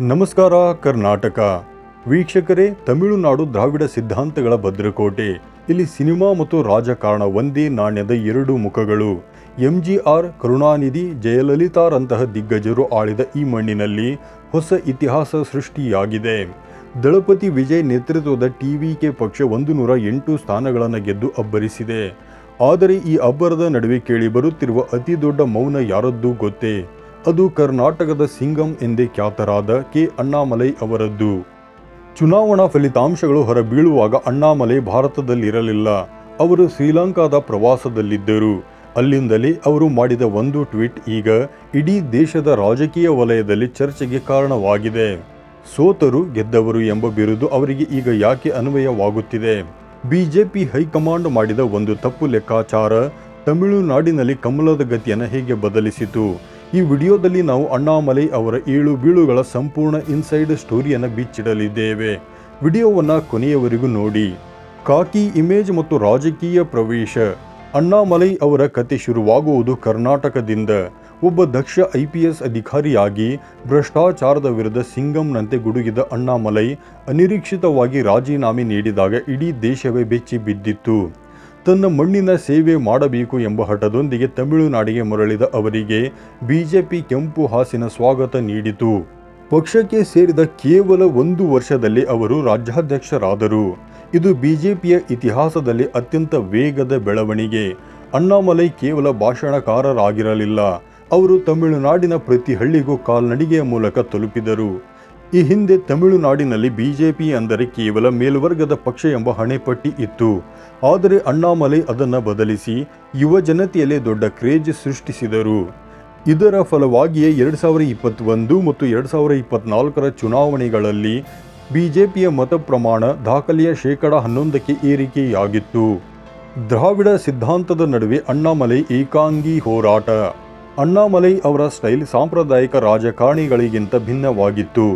ನಮಸ್ಕಾರ ಕರ್ನಾಟಕ ವೀಕ್ಷಕರೇ. ತಮಿಳುನಾಡು ದ್ರಾವಿಡ ಸಿದ್ಧಾಂತಗಳ ಭದ್ರಕೋಟೆ. ಇಲ್ಲಿ ಸಿನಿಮಾ ಮತ್ತು ರಾಜಕಾರಣ ಒಂದೇ ನಾಣ್ಯದ ಎರಡು ಮುಖಗಳು. MGR, ಕರುಣಾನಿಧಿ, ಜಯಲಲಿತಾರಂತಹ ದಿಗ್ಗಜರು ಆಳಿದ ಈ ಮಣ್ಣಿನಲ್ಲಿ ಹೊಸ ಇತಿಹಾಸ ಸೃಷ್ಟಿಯಾಗಿದೆ. ದಳಪತಿ ವಿಜಯ್ ನೇತೃತ್ವದ TVK ಪಕ್ಷ 108 ಸ್ಥಾನಗಳನ್ನು ಗೆದ್ದು ಅಬ್ಬರಿಸಿದೆ. ಆದರೆ ಈ ಅಬ್ಬರದ ನಡುವೆ ಕೇಳಿ ಬರುತ್ತಿರುವ ಅತಿ ದೊಡ್ಡ ಮೌನ ಯಾರದ್ದು ಗೊತ್ತೇ? ಅದು ಕರ್ನಾಟಕದ ಸಿಂಗಂ ಎಂದೇ ಖ್ಯಾತರಾದ ಕೆ ಅಣ್ಣಾಮಲೈ ಅವರದ್ದು. ಚುನಾವಣಾ ಫಲಿತಾಂಶಗಳು ಹೊರಬೀಳುವಾಗ ಅಣ್ಣಾಮಲೈ ಭಾರತದಲ್ಲಿರಲಿಲ್ಲ. ಅವರು ಶ್ರೀಲಂಕಾದ ಪ್ರವಾಸದಲ್ಲಿದ್ದರು. ಅಲ್ಲಿಂದಲೇ ಅವರು ಮಾಡಿದ ಒಂದು ಟ್ವೀಟ್ ಈಗ ಇಡೀ ದೇಶದ ರಾಜಕೀಯ ವಲಯದಲ್ಲಿ ಚರ್ಚೆಗೆ ಕಾರಣವಾಗಿದೆ. ಸೋತರು ಗೆದ್ದವರು ಎಂಬ ಬಿರುದು ಅವರಿಗೆ ಈಗ ಯಾಕೆ ಅನ್ವಯವಾಗುತ್ತಿದೆ? ಬಿಜೆಪಿ ಹೈಕಮಾಂಡ್ ಮಾಡಿದ ಒಂದು ತಪ್ಪು ಲೆಕ್ಕಾಚಾರ ತಮಿಳುನಾಡಿನಲ್ಲಿ ಕಮಲದ ಗತಿಯನ್ನು ಹೇಗೆ ಬದಲಿಸಿತು? ಈ ವಿಡಿಯೋದಲ್ಲಿ ನಾವು ಅಣ್ಣಾಮಲೈ ಅವರ ಏಳು ಬೀಳುಗಳ ಸಂಪೂರ್ಣ ಇನ್ಸೈಡ್ ಸ್ಟೋರಿಯನ್ನು ಬಿಚ್ಚಿಡಲಿದ್ದೇವೆ. ವಿಡಿಯೋವನ್ನು ಕೊನೆಯವರೆಗೂ ನೋಡಿ. ಕಾಕಿ ಇಮೇಜ್ ಮತ್ತು ರಾಜಕೀಯ ಪ್ರವೇಶ. ಅಣ್ಣಾಮಲೈ ಅವರ ಕತೆ ಶುರುವಾಗುವುದು ಕರ್ನಾಟಕದಿಂದ. ಒಬ್ಬ ದಕ್ಷ IPS ಅಧಿಕಾರಿಯಾಗಿ ಭ್ರಷ್ಟಾಚಾರದ ವಿರುದ್ಧ ಸಿಂಗಂನಂತೆ ಗುಡುಗಿದ ಅಣ್ಣಾಮಲೈ ಅನಿರೀಕ್ಷಿತವಾಗಿ ರಾಜೀನಾಮೆ ನೀಡಿದಾಗ ಇಡೀ ದೇಶವೇ ಬೆಚ್ಚಿ ಬಿದ್ದಿತ್ತು. ತನ್ನ ಮಣ್ಣಿನ ಸೇವೆ ಮಾಡಬೇಕು ಎಂಬ ಹಠದೊಂದಿಗೆ ತಮಿಳುನಾಡಿಗೆ ಮರಳಿದ ಅವರಿಗೆ ಬಿಜೆಪಿ ಕೆಂಪು ಹಾಸಿನ ಸ್ವಾಗತ ನೀಡಿತು. ಪಕ್ಷಕ್ಕೆ ಸೇರಿದ ಕೇವಲ 1 ವರ್ಷದಲ್ಲಿ ಅವರು ರಾಜ್ಯಾಧ್ಯಕ್ಷರಾದರು. ಇದು ಬಿಜೆಪಿಯ ಇತಿಹಾಸದಲ್ಲಿ ಅತ್ಯಂತ ವೇಗದ ಬೆಳವಣಿಗೆ. ಅಣ್ಣಾಮಲೈ ಕೇವಲ ಭಾಷಣಕಾರರಾಗಿರಲಿಲ್ಲ. ಅವರು ತಮಿಳುನಾಡಿನ ಪ್ರತಿ ಹಳ್ಳಿಗೂ ಕಾಲ್ನಡಿಗೆಯ ಮೂಲಕ ತಲುಪಿದರು. ಈ ಹಿಂದೆ ತಮಿಳುನಾಡಿನಲ್ಲಿ ಬಿಜೆಪಿ ಅಂದರೆ ಕೇವಲ ಮೇಲ್ವರ್ಗದ ಪಕ್ಷ ಎಂಬ ಹಣೆಪಟ್ಟಿ ಇತ್ತು. ಆದರೆ ಅಣ್ಣಾಮಲೈ ಅದನ್ನು ಬದಲಿಸಿ ಯುವ ಜನತೆಯಲ್ಲಿ ದೊಡ್ಡ ಕ್ರೇಜ್ ಸೃಷ್ಟಿಸಿದರು. ಇದರ ಫಲವಾಗಿಯೇ 2021 ಮತ್ತು 2024ರ ಚುನಾವಣೆಗಳಲ್ಲಿ ಬಿಜೆಪಿಯ ಮತ ಪ್ರಮಾಣ ದಾಖಲೆಯ 11%ಕ್ಕೆ ಏರಿಕೆಯಾಗಿತ್ತು. ದ್ರಾವಿಡ ಸಿದ್ಧಾಂತದ ನಡುವೆ ಅಣ್ಣಾಮಲೈ ಏಕಾಂಗಿ ಹೋರಾಟ. ಅಣ್ಣಾಮಲೈ ಅವರ ಸ್ಟೈಲ್ ಸಾಂಪ್ರದಾಯಿಕ ರಾಜಕಾರಣಿಗಳಿಗಿಂತ ಭಿನ್ನವಾಗಿತ್ತು.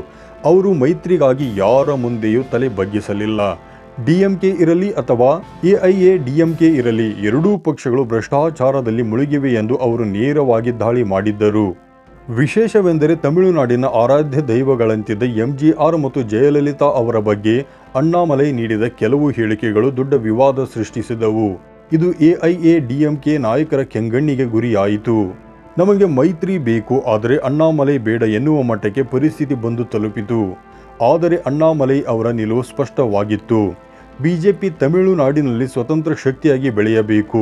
ಅವರು ಮೈತ್ರಿಗಾಗಿ ಯಾರ ಮುಂದೆಯೂ ತಲೆ ಬಗ್ಗಿಸಲಿಲ್ಲ. DMK ಇರಲಿ ಅಥವಾ AIADMK ಇರಲಿ, ಎರಡೂ ಪಕ್ಷಗಳು ಭ್ರಷ್ಟಾಚಾರದಲ್ಲಿ ಮುಳುಗಿವೆ ಎಂದು ಅವರು ನೇರವಾಗಿ ದಾಳಿ ಮಾಡಿದ್ದರು. ವಿಶೇಷವೆಂದರೆ ತಮಿಳುನಾಡಿನ ಆರಾಧ್ಯ ದೈವಗಳಂತಿದ್ದ MGR ಮತ್ತು ಜಯಲಲಿತಾ ಅವರ ಬಗ್ಗೆ ಅಣ್ಣಾಮಲೈ ನೀಡಿದ ಕೆಲವು ಹೇಳಿಕೆಗಳು ದೊಡ್ಡ ವಿವಾದ ಸೃಷ್ಟಿಸಿದವು. ಇದು AIADMK ನಾಯಕರ ಕೆಂಗಣ್ಣಿಗೆ ಗುರಿಯಾಯಿತು. ನಮಗೆ ಮೈತ್ರಿ ಬೇಕು, ಆದರೆ ಅಣ್ಣಾಮಲೈ ಬೇಡ ಎನ್ನುವ ಮಟ್ಟಕ್ಕೆ ಪರಿಸ್ಥಿತಿ ಬಂದು ತಲುಪಿತು. ಆದರೆ ಅಣ್ಣಾಮಲೈ ಅವರ ನಿಲುವು ಸ್ಪಷ್ಟವಾಗಿತ್ತು. ಬಿಜೆಪಿ ತಮಿಳುನಾಡಿನಲ್ಲಿ ಸ್ವತಂತ್ರ ಶಕ್ತಿಯಾಗಿ ಬೆಳೆಯಬೇಕು.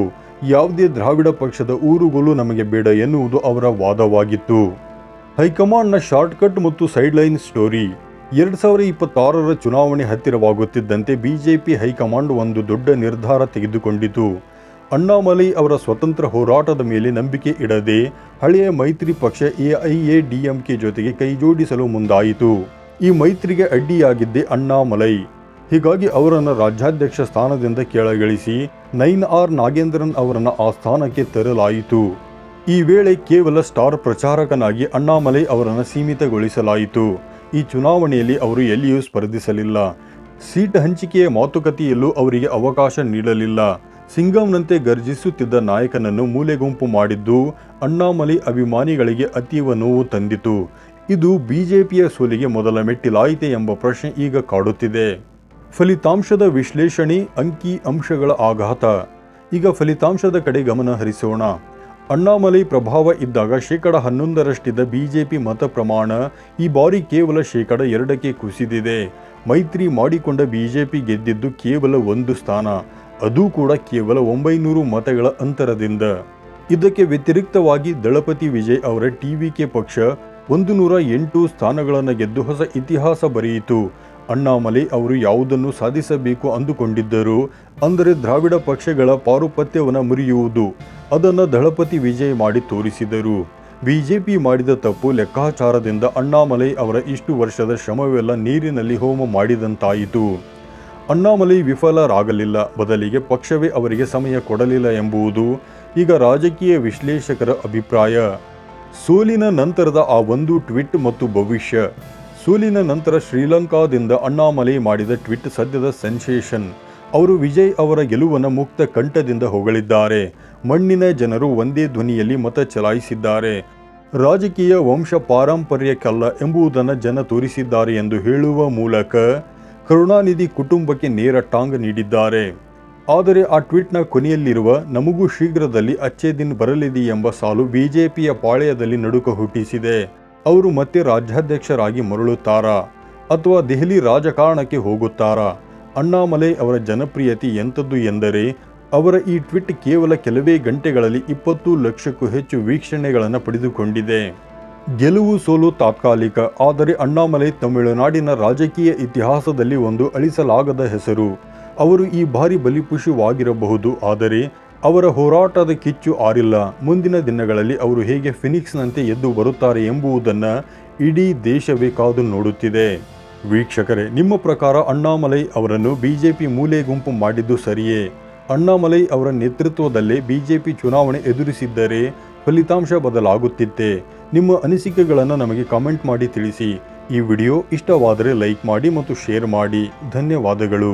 ಯಾವುದೇ ದ್ರಾವಿಡ ಪಕ್ಷದ ಊರುಗೋಲು ನಮಗೆ ಬೇಡ ಎನ್ನುವುದು ಅವರ ವಾದವಾಗಿತ್ತು. ಹೈಕಮಾಂಡ್ನ ಶಾರ್ಟ್ಕಟ್ ಮತ್ತು ಸೈಡ್ಲೈನ್ ಸ್ಟೋರಿ. 2026ರ ಚುನಾವಣೆ ಹತ್ತಿರವಾಗುತ್ತಿದ್ದಂತೆ ಬಿಜೆಪಿ ಹೈಕಮಾಂಡ್ ಒಂದು ದೊಡ್ಡ ನಿರ್ಧಾರ ತೆಗೆದುಕೊಂಡಿತು. ಅಣ್ಣಾಮಲೈ ಅವರ ಸ್ವತಂತ್ರ ಹೋರಾಟದ ಮೇಲೆ ನಂಬಿಕೆ ಇಡದೆ ಹಳೆಯ ಮೈತ್ರಿ ಪಕ್ಷ AIADMK ಜೊತೆಗೆ ಕೈಜೋಡಿಸಲು ಮುಂದಾಯಿತು. ಈ ಮೈತ್ರಿಗೆ ಅಡ್ಡಿಯಾಗಿದ್ದೇ ಅಣ್ಣಾಮಲೈ. ಹೀಗಾಗಿ ಅವರನ್ನು ರಾಜ್ಯಾಧ್ಯಕ್ಷ ಸ್ಥಾನದಿಂದ ಕೆಳಗಿಳಿಸಿ 9R ನಾಗೇಂದ್ರನ್ ಅವರನ್ನು ಆ ಸ್ಥಾನಕ್ಕೆ ತರಲಾಯಿತು. ಈ ವೇಳೆ ಕೇವಲ ಸ್ಟಾರ್ ಪ್ರಚಾರಕನಾಗಿ ಅಣ್ಣಾಮಲೈ ಅವರನ್ನು ಸೀಮಿತಗೊಳಿಸಲಾಯಿತು. ಈ ಚುನಾವಣೆಯಲ್ಲಿ ಅವರು ಎಲ್ಲಿಯೂ ಸ್ಪರ್ಧಿಸಲಿಲ್ಲ. ಸೀಟ್ ಹಂಚಿಕೆಯ ಮಾತುಕತೆಯಲ್ಲೂ ಅವರಿಗೆ ಅವಕಾಶ ನೀಡಲಿಲ್ಲ. ಸಿಂಗಂನಂತೆ ಗರ್ಜಿಸುತ್ತಿದ್ದ ನಾಯಕನನ್ನು ಮೂಲೆಗುಂಪು ಮಾಡಿದ್ದು ಅಣ್ಣಾಮಲೈ ಅಭಿಮಾನಿಗಳಿಗೆ ಅತೀವ ನೋವು ತಂದಿತು. ಇದು ಬಿಜೆಪಿಯ ಸೋಲಿಗೆ ಮೊದಲ ಮೆಟ್ಟಿಲಾಯಿತೆ ಎಂಬ ಪ್ರಶ್ನೆ ಈಗ ಕಾಡುತ್ತಿದೆ. ಫಲಿತಾಂಶದ ವಿಶ್ಲೇಷಣೆ, ಅಂಕಿ ಅಂಶಗಳ ಆಘಾತ. ಈಗ ಫಲಿತಾಂಶದ ಕಡೆ ಗಮನ ಹರಿಸೋಣ. ಅಣ್ಣಾಮಲೈ ಪ್ರಭಾವ ಇದ್ದಾಗ 11%ರಷ್ಟಿದ್ದ ಬಿಜೆಪಿ ಮತ ಪ್ರಮಾಣ ಈ ಬಾರಿ ಕೇವಲ 2%ಕ್ಕೆ ಕುಸಿದಿದೆ. ಮೈತ್ರಿ ಮಾಡಿಕೊಂಡ ಬಿಜೆಪಿ ಗೆದ್ದಿದ್ದು ಕೇವಲ 1 ಸ್ಥಾನ, ಅದೂ ಕೂಡ ಕೇವಲ 900 ಮತಗಳ ಅಂತರದಿಂದ. ಇದಕ್ಕೆ ವ್ಯತಿರಿಕ್ತವಾಗಿ ದಳಪತಿ ವಿಜಯ್ ಅವರ TVK ಪಕ್ಷ 108 ಸ್ಥಾನಗಳನ್ನು ಗೆದ್ದು ಹೊಸ ಇತಿಹಾಸ ಬರೆಯಿತು. ಅಣ್ಣಾಮಲೈ ಅವರು ಯಾವುದನ್ನು ಸಾಧಿಸಬೇಕು ಅಂದುಕೊಂಡಿದ್ದರು, ಅಂದರೆ ದ್ರಾವಿಡ ಪಕ್ಷಗಳ ಪಾರುಪತ್ಯವನ್ನು ಮುರಿಯುವುದು, ಅದನ್ನು ದಳಪತಿ ವಿಜಯ್ ಮಾಡಿ ತೋರಿಸಿದರು. ಬಿಜೆಪಿ ಮಾಡಿದ ತಪ್ಪು ಲೆಕ್ಕಾಚಾರದಿಂದ ಅಣ್ಣಾಮಲೈ ಅವರ ಇಷ್ಟು ವರ್ಷದ ಶ್ರಮವೆಲ್ಲ ನೀರಿನಲ್ಲಿ ಹೋಮ ಮಾಡಿದಂತಾಯಿತು. ಅಣ್ಣಾಮಲೈ ವಿಫಲರಾಗಲಿಲ್ಲ, ಬದಲಿಗೆ ಪಕ್ಷವೇ ಅವರಿಗೆ ಸಮಯ ಕೊಡಲಿಲ್ಲ ಎಂಬುದು ಈಗ ರಾಜಕೀಯ ವಿಶ್ಲೇಷಕರ ಅಭಿಪ್ರಾಯ. ಸೋಲಿನ ನಂತರದ ಆ ಒಂದು ಟ್ವೀಟ್ ಮತ್ತು ಭವಿಷ್ಯ. ಸೋಲಿನ ನಂತರ ಶ್ರೀಲಂಕಾದಿಂದ ಅಣ್ಣಾಮಲೈ ಮಾಡಿದ ಟ್ವೀಟ್ ಸದ್ಯದ ಸೆನ್ಸೇಷನ್. ಅವರು ವಿಜಯ್ ಅವರ ಗೆಲುವನ್ನು ಮುಕ್ತ ಕಂಠದಿಂದ ಹೊಗಳಿದ್ದಾರೆ. ಮಣ್ಣಿನ ಜನರು ಒಂದೇ ಧ್ವನಿಯಲ್ಲಿ ಮತ ಚಲಾಯಿಸಿದ್ದಾರೆ. ರಾಜಕೀಯ ವಂಶ ಪಾರಂಪರ್ಯಕ್ಕಲ್ಲ ಎಂಬುದನ್ನು ಜನ ತೋರಿಸಿದ್ದಾರೆ ಎಂದು ಹೇಳುವ ಮೂಲಕ ಕರುಣಾನಿಧಿ ಕುಟುಂಬಕ್ಕೆ ನೇರ ಟಾಂಗ್ ನೀಡಿದ್ದಾರೆ. ಆದರೆ ಆ ಟ್ವೀಟ್ನ ಕೊನೆಯಲ್ಲಿರುವ ನಮಗೂ ಶೀಘ್ರದಲ್ಲಿ ಅಚ್ಚೇ ದಿನ್ ಬರಲಿದೆ ಎಂಬ ಸಾಲು ಬಿಜೆಪಿಯ ಪಾಳೆಯದಲ್ಲಿ ನಡುಕ ಹುಟ್ಟಿಸಿದೆ. ಅವರು ಮತ್ತೆ ರಾಜ್ಯಾಧ್ಯಕ್ಷರಾಗಿ ಮರಳುತ್ತಾರಾ ಅಥವಾ ದೆಹಲಿ ರಾಜಕಾರಣಕ್ಕೆ ಹೋಗುತ್ತಾರಾ? ಅಣ್ಣಾಮಲೈ ಅವರ ಜನಪ್ರಿಯತೆ ಎಂಥದ್ದು ಎಂದರೆ ಅವರ ಈ ಟ್ವೀಟ್ ಕೇವಲ ಕೆಲವೇ ಗಂಟೆಗಳಲ್ಲಿ 20 ಲಕ್ಷಕ್ಕೂ ಹೆಚ್ಚು ವೀಕ್ಷಣೆಗಳನ್ನು ಪಡೆದುಕೊಂಡಿದೆ. ಗೆಲುವು ಸೋಲು ತಾತ್ಕಾಲಿಕ, ಆದರೆ ಅಣ್ಣಾಮಲೈ ತಮಿಳುನಾಡಿನ ರಾಜಕೀಯ ಇತಿಹಾಸದಲ್ಲಿ ಒಂದು ಅಳಿಸಲಾಗದ ಹೆಸರು. ಅವರು ಈ ಬಾರಿ ಬಲಿಪಶುವಾಗಿರಬಹುದು, ಆದರೆ ಅವರ ಹೋರಾಟದ ಕಿಚ್ಚು ಆರಿಲ್ಲ. ಮುಂದಿನ ದಿನಗಳಲ್ಲಿ ಅವರು ಹೇಗೆ ಫಿನಿಕ್ಸ್ನಂತೆ ಎದ್ದು ಬರುತ್ತಾರೆ ಎಂಬುದನ್ನು ಇಡೀ ದೇಶವೇ ಕಾದು ನೋಡುತ್ತಿದೆ. ವೀಕ್ಷಕರೇ, ನಿಮ್ಮ ಪ್ರಕಾರ ಅಣ್ಣಾಮಲೈ ಅವರನ್ನು ಬಿಜೆಪಿ ಮೂಲೆ ಗುಂಪು ಮಾಡಿದ್ದು ಸರಿಯೇ? ಅಣ್ಣಾಮಲೈ ಅವರ ನೇತೃತ್ವದಲ್ಲೇ ಬಿಜೆಪಿ ಚುನಾವಣೆ ಎದುರಿಸಿದ್ದರೆ ಫಲಿತಾಂಶ ಬದಲಾಗುತ್ತಿತ್ತೆ? ನಿಮ್ಮ ಅನಿಸಿಕೆಗಳನ್ನು ನಮಗೆ ಕಾಮೆಂಟ್ ಮಾಡಿ ತಿಳಿಸಿ. ಈ ವಿಡಿಯೋ ಇಷ್ಟವಾದರೆ ಲೈಕ್ ಮಾಡಿ ಮತ್ತು ಶೇರ್ ಮಾಡಿ. ಧನ್ಯವಾದಗಳು.